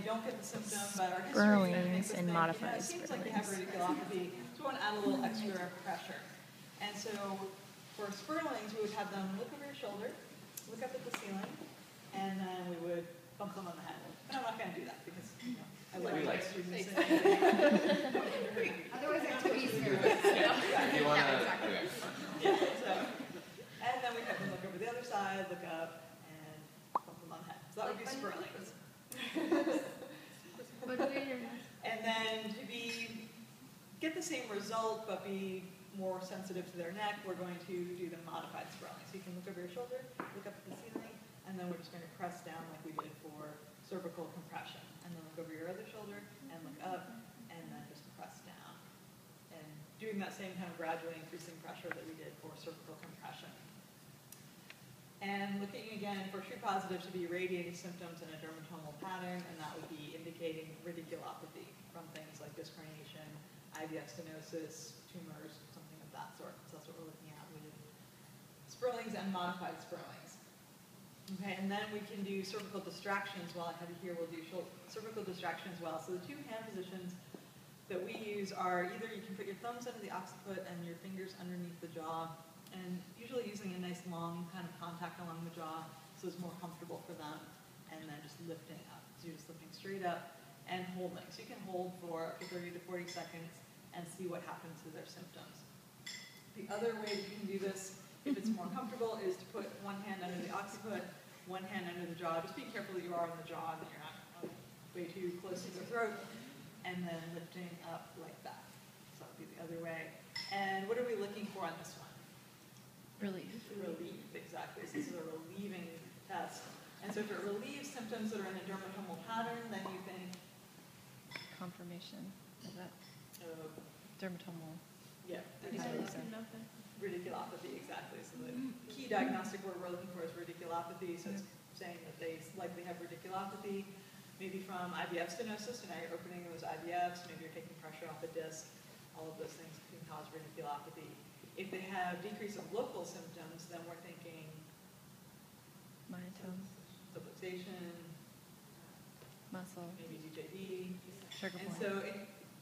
don't get the symptom, but our history makes us and think, modified it seems like they have radiculopathy, so we want to add a little extra pressure. And so for spurlings, we would have them look over your shoulder, look up at the ceiling, and then we would bump them on the head. And I'm not going to do that because I like students. Otherwise, I have to be serious. You want to? Yeah. So, and then we have them look over the other side, look up, and bump them on the head. So that would be spurlings. And then to get the same result but be more sensitive to their neck, we're going to do the modified spurlings. So you can look over your shoulder, look up at the ceiling, and then we're just going to press down like we did for cervical compression. And then look over your other shoulder and look up, and then just press down. And doing that same kind of gradually increasing pressure that we did for cervical compression. And looking again for true positives to be radiating symptoms in a dermatomal pattern, and that would be indicating radiculopathy from things like disc herniation, IVF stenosis, tumors, something of that sort. So that's what we're looking at with spurlings and modified spurlings. Okay, and then we can do cervical distraction as well. I have it here, we'll do cervical distraction as well. So the two hand positions that we use are either you can put your thumbs under the occiput and your fingers underneath the jaw, and usually using a nice long kind of contact along the jaw so it's more comfortable for them, and then just lifting up. So you're just lifting straight up and holding. So you can hold for up to 30 to 40 seconds and see what happens to their symptoms. The other way you can do this, if it's more comfortable, is to put one hand under the occiput, one hand under the jaw. Just be careful that you are on the jaw and that you're not way too close to the throat, and then lifting up like that. So that would be the other way. And what are we looking for on this one? Relief. Relief, exactly. So this is a relieving test. And so if it relieves symptoms that are in a dermatomal pattern, then you think Confirmation of that dermatomal. Yeah, radiculopathy, exactly. So the key diagnostic word we're looking for is radiculopathy. So it's saying that they likely have radiculopathy, maybe from IVF stenosis, so now you're opening those IVFs, maybe you're taking pressure off the disc. All of those things can cause radiculopathy. If they have decrease of local symptoms, then we're thinking Myotone. subluxation, Muscle. maybe DJD. Trigger And point. so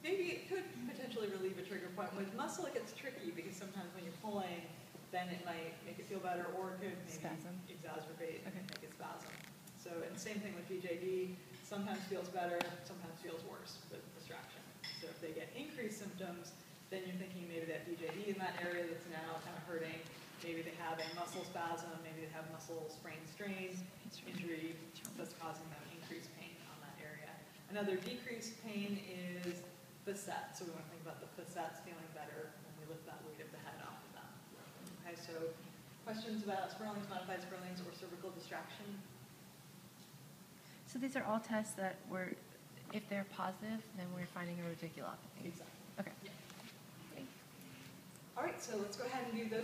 maybe it could potentially relieve a trigger point. With muscle, it gets tricky because sometimes when you're pulling, then it might make it feel better, or it could maybe Spasm. exacerbate and make it spasm. So, and same thing with DJD. Sometimes feels better, sometimes feels worse with distraction. So if they get increased symptoms, then you're thinking maybe they have DJD in that area that's now kind of hurting. Maybe they have a muscle spasm, maybe they have muscle sprain strain injury that's causing them increased pain on that area. Another decreased pain is facet. So we want to think about the facets feeling better when we lift that weight of the head off of them. Okay, so questions about spurlings, modified spurlings, or cervical distraction? So these are all tests that if they're positive, then we're finding a radiculopathy. Exactly. Okay. Yeah. All right, so let's go ahead and do those.